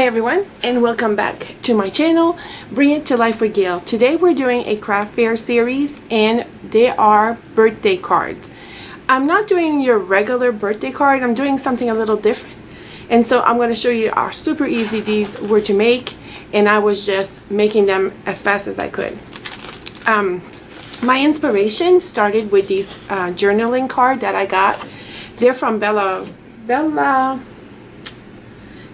Hi everyone, and welcome back to my channel, Bring It to Life with Gail. Today we're doing a craft fair series and they are birthday cards. I'm not doing your regular birthday card, I'm doing something a little different. And so I'm going to show you how super easy these were to make, and I was just making them as fast as I could. My inspiration started with these journaling card that I got. They're from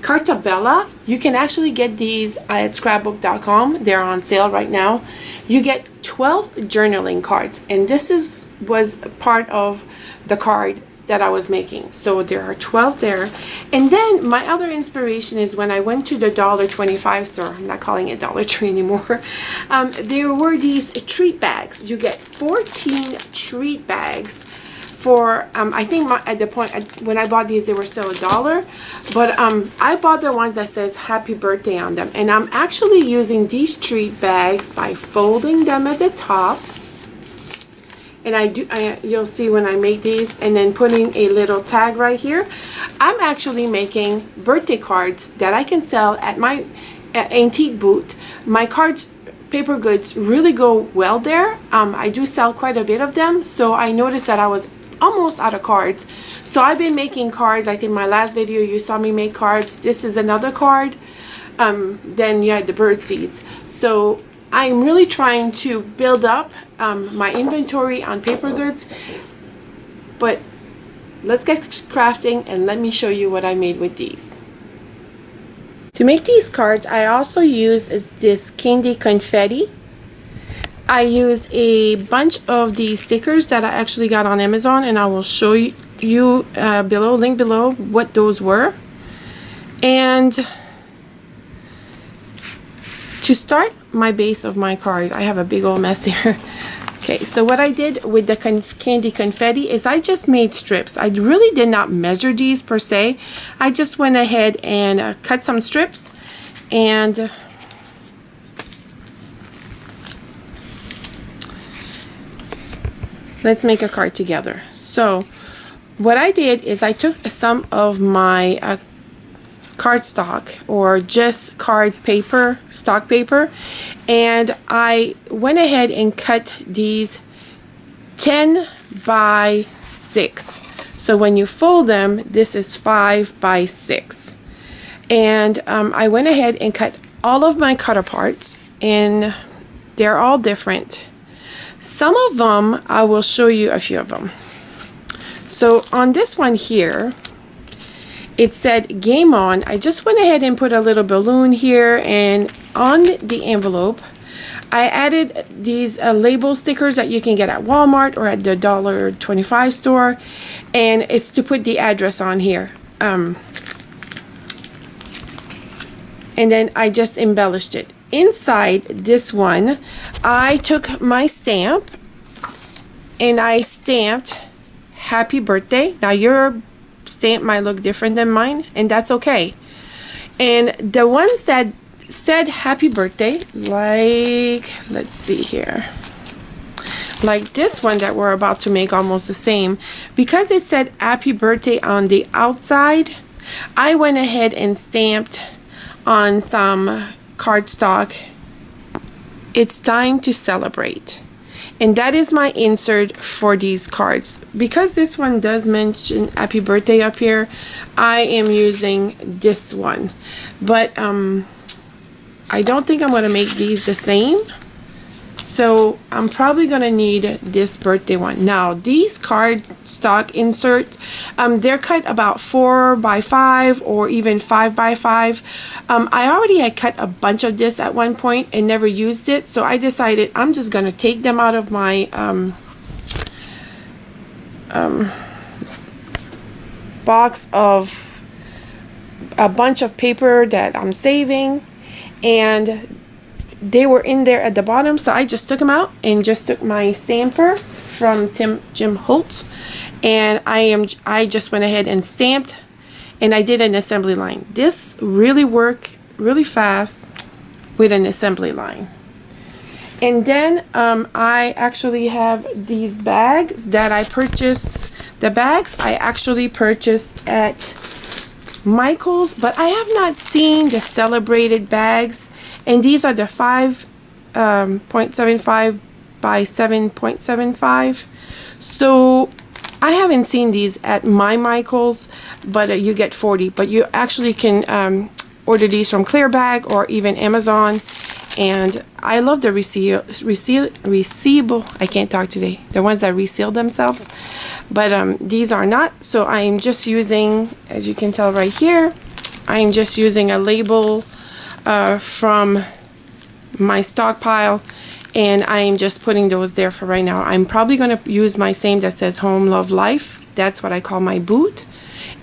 Carta Bella. You can actually get these at scrapbook.com. They're on sale right now. You get 12 journaling cards, and this was part of the cards that I was making. So there are 12 there. And then my other inspiration is when I went to the $1.25 store. I'm not calling it Dollar Tree anymore. There were these treat bags. You get 14 treat bags for I think at the point when I bought these they were still $1, but I bought the ones that says happy birthday on them, and I'm actually using these treat bags by folding them at the top, and you'll see when I make these, and then putting a little tag right here. I'm actually making birthday cards that I can sell at my antique booth. My cards, paper goods, really go well there. I do sell quite a bit of them, so I noticed that I was almost out of cards. So I've been making cards. I think my last video you saw me make cards. This is another card. Then you had the bird seeds. So I'm really trying to build up my inventory on paper goods. But let's get crafting and let me show you what I made with these. To make these cards, I also used this candy confetti. I used a bunch of these stickers that I actually got on Amazon, and I will show you below, link below, what those were. And to start my base of my card, I have a big old mess here. Okay, so what I did with the candy confetti is I just made strips. I really did not measure these per se. I just went ahead and cut some strips, and let's make a card together. So what I did is I took some of my cardstock, or just card paper, stock paper, and I went ahead and cut these 10 by 6. So when you fold them, this is 5 by 6. And I went ahead and cut all of my cutter parts, and they're all different. Some of them, I will show you a few of them. So on this one here, it said game on. I just went ahead and put a little balloon here, and on the envelope, I added these label stickers that you can get at Walmart or at the $1.25 store, and it's to put the address on here. And then I just embellished it. Inside this one, I took my stamp and I stamped happy birthday. Now your stamp might look different than mine, and that's okay. And the ones that said happy birthday, like, let's see here, like this one that we're about to make, almost the same, because it said happy birthday on the outside, I went ahead and stamped on some cardstock, it's time to celebrate. And that is my insert for these cards. Because this one does mention happy birthday up here, I am using this one. But I don't think I'm going to make these the same. So I'm probably going to need this birthday one. Now these cardstock inserts, they're cut about 4 by 5 or even 5 by 5. I already had cut a bunch of this at one point and never used it, so I decided I'm just going to take them out of my box of a bunch of paper that I'm saving, and they were in there at the bottom, so I just took them out and just took my stamper from Jim Holtz, and I just went ahead and stamped, and I did an assembly line. This really worked really fast with an assembly line. And then I actually have these bags that I purchased. The bags I actually purchased at Michaels, but I have not seen the celebrated bags, and these are the 5.75 by 7.75. So I haven't seen these at my Michaels, but you get 40. But you actually can order these from Clearbag or even Amazon. And I love the resealable. I can't talk today. The ones that reseal themselves. But these are not. So I'm just using, as you can tell right here, I'm just using a label from my stockpile, and I'm just putting those there for right now. I'm probably going to use my same that says Home Love Life. That's what I call my boot.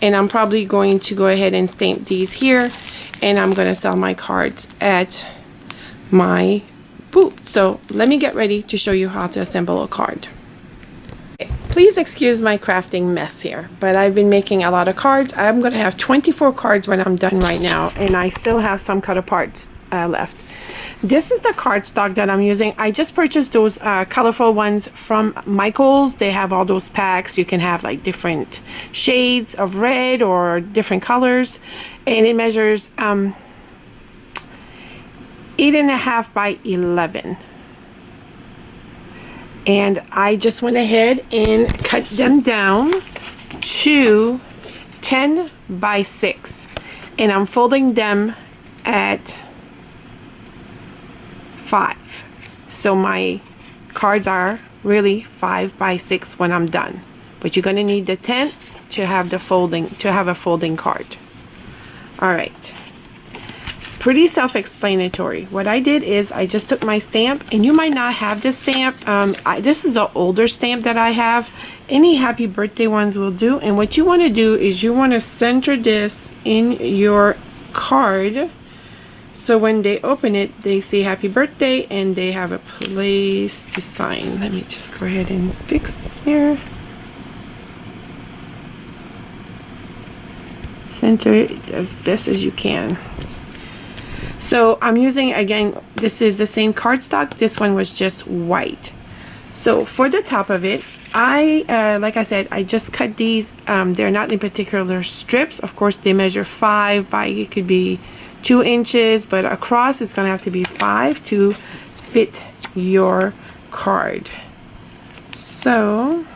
And I'm probably going to go ahead and stamp these here, and I'm going to sell my cards at my boot. So let me get ready to show you how to assemble a card. Please excuse my crafting mess here, but I've been making a lot of cards. I'm going to have 24 cards when I'm done right now, and I still have some cut aparts left. This is the cardstock that I'm using. I just purchased those colorful ones from Michaels. They have all those packs. You can have like different shades of red or different colors, and it measures 8.5 by 11. And I just went ahead and cut them down to 10 by 6. And I'm folding them at 5. So my cards are really 5 by 6 when I'm done. But you're going to need the 10 to have the folding, to have a folding card. All right. Pretty self-explanatory. What I did is I just took my stamp, and you might not have this stamp. This is an older stamp that I have. Any happy birthday ones will do. And what you want to do is you want to center this in your card, so when they open it, they say happy birthday and they have a place to sign. Let me just go ahead and fix this here. Center it as best as you can. So I'm using, again, this is the same cardstock. This one was just white. So for the top of it, like I said, I just cut these. They're not in particular strips. Of course, they measure 5 by, it could be 2 inches, but across it's going to have to be 5 to fit your card. So,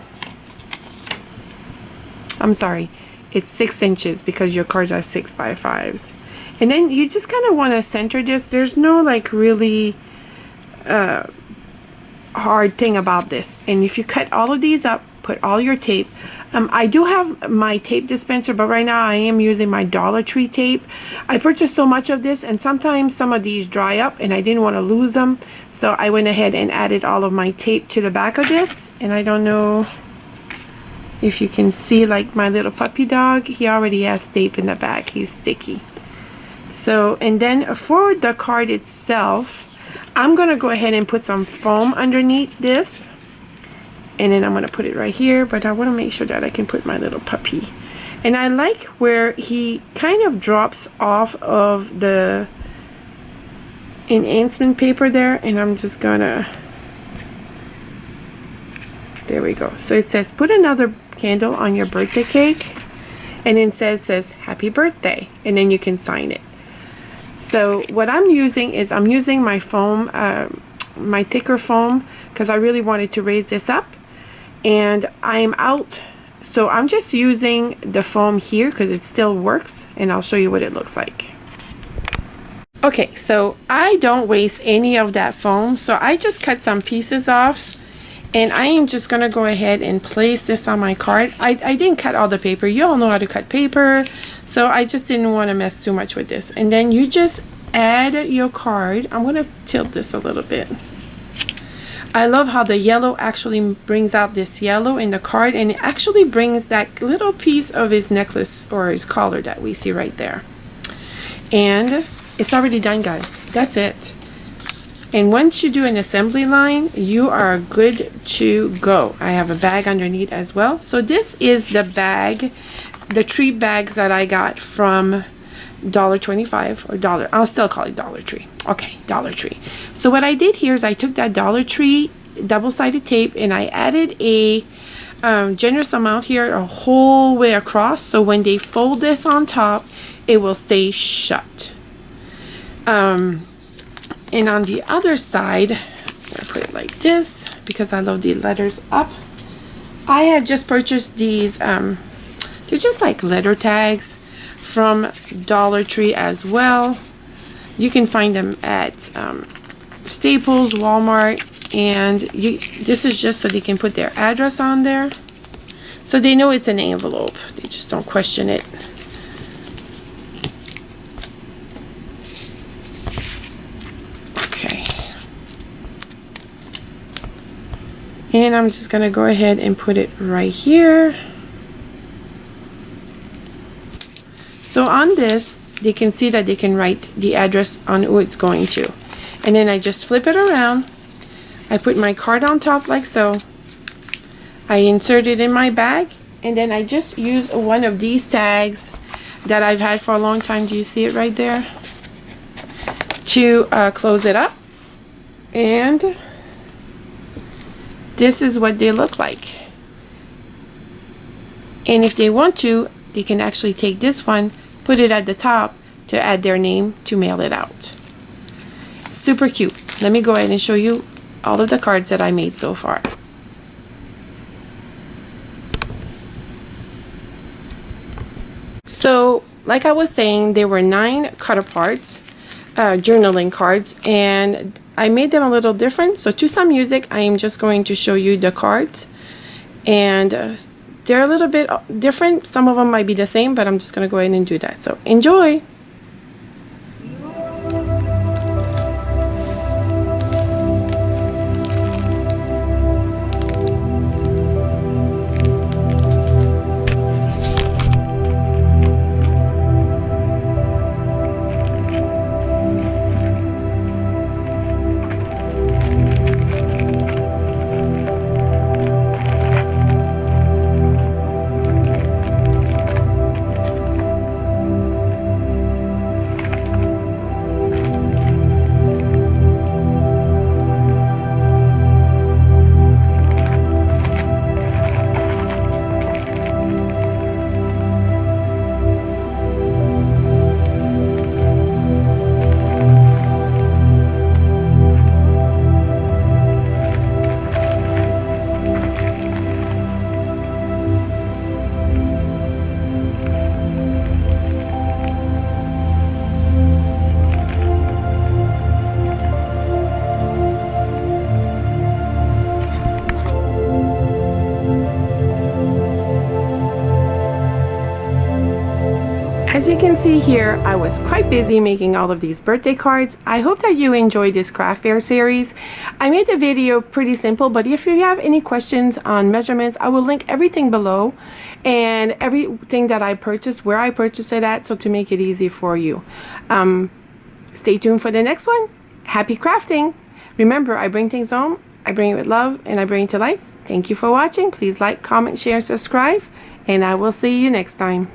I'm sorry, it's 6 inches because your cards are 6 by 5s. And then you just kind of want to center this. There's no like really hard thing about this. And if you cut all of these up, put all your tape. I do have my tape dispenser, but right now I am using my Dollar Tree tape. I purchased so much of this, and sometimes some of these dry up and I didn't want to lose them. So I went ahead and added all of my tape to the back of this. And I don't know if you can see, like my little puppy dog, he already has tape in the back. He's sticky. So, and then for the card itself, I'm going to go ahead and put some foam underneath this. And then I'm going to put it right here, but I want to make sure that I can put my little puppy. And I like where he kind of drops off of the enhancement paper there. And I'm just going to, there we go. So it says, put another candle on your birthday cake. And then says happy birthday. And then you can sign it. So what I'm using is I'm using my foam, my thicker foam, because I really wanted to raise this up. And I'm out, so I'm just using the foam here because it still works, and I'll show you what it looks like. Okay, so I don't waste any of that foam, so I just cut some pieces off, and I am just gonna go ahead and place this on my card. I didn't cut all the paper. You all know how to cut paper, so I just didn't want to mess too much with this. And then you just add your card. I'm gonna tilt this a little bit. I love how the yellow actually brings out this yellow in the card, and it actually brings that little piece of his necklace or his collar that we see right there. And it's already done, guys. That's it. And once you do an assembly line, you are good to go. I have a bag underneath as well. So this is the bag, the tree bags that I got from $1.25 or $1. I'll still call it Dollar Tree. Okay, Dollar Tree. So what I did here is I took that Dollar Tree double-sided tape and I added a generous amount here a whole way across, so when they fold this on top, it will stay shut. And on the other side, I'm gonna put it like this because I love the letters up. I had just purchased these, they're just like letter tags from Dollar Tree as well. You can find them at Staples, Walmart, and this is just so they can put their address on there, so they know it's an envelope. They just don't question it. Okay. And I'm just gonna go ahead and put it right here. So on this, they can see that they can write the address on who it's going to. And then I just flip it around. I put my card on top like so. I insert it in my bag, and then I just use one of these tags that I've had for a long time. Do you see it right there? To close it up. And this is what they look like. And if they want to, they can actually take this one, put it at the top to add their name to mail it out. Super cute. Let me go ahead and show you all of the cards that I made so far. So, like I was saying, there were 9 cut aparts, journaling cards, and I made them a little different. So to some music, I am just going to show you the cards, and they're a little bit different. Some of them might be the same, but I'm just going to go ahead and do that. So enjoy! As you can see here, I was quite busy making all of these birthday cards. I hope that you enjoyed this craft fair series. I made the video pretty simple, but if you have any questions on measurements, I will link everything below and everything that I purchased, where I purchased it at, so to make it easy for you. Stay tuned for the next one. Happy crafting! Remember, I bring things home, I bring it with love, and I bring it to life. Thank you for watching. Please like, comment, share, subscribe, and I will see you next time.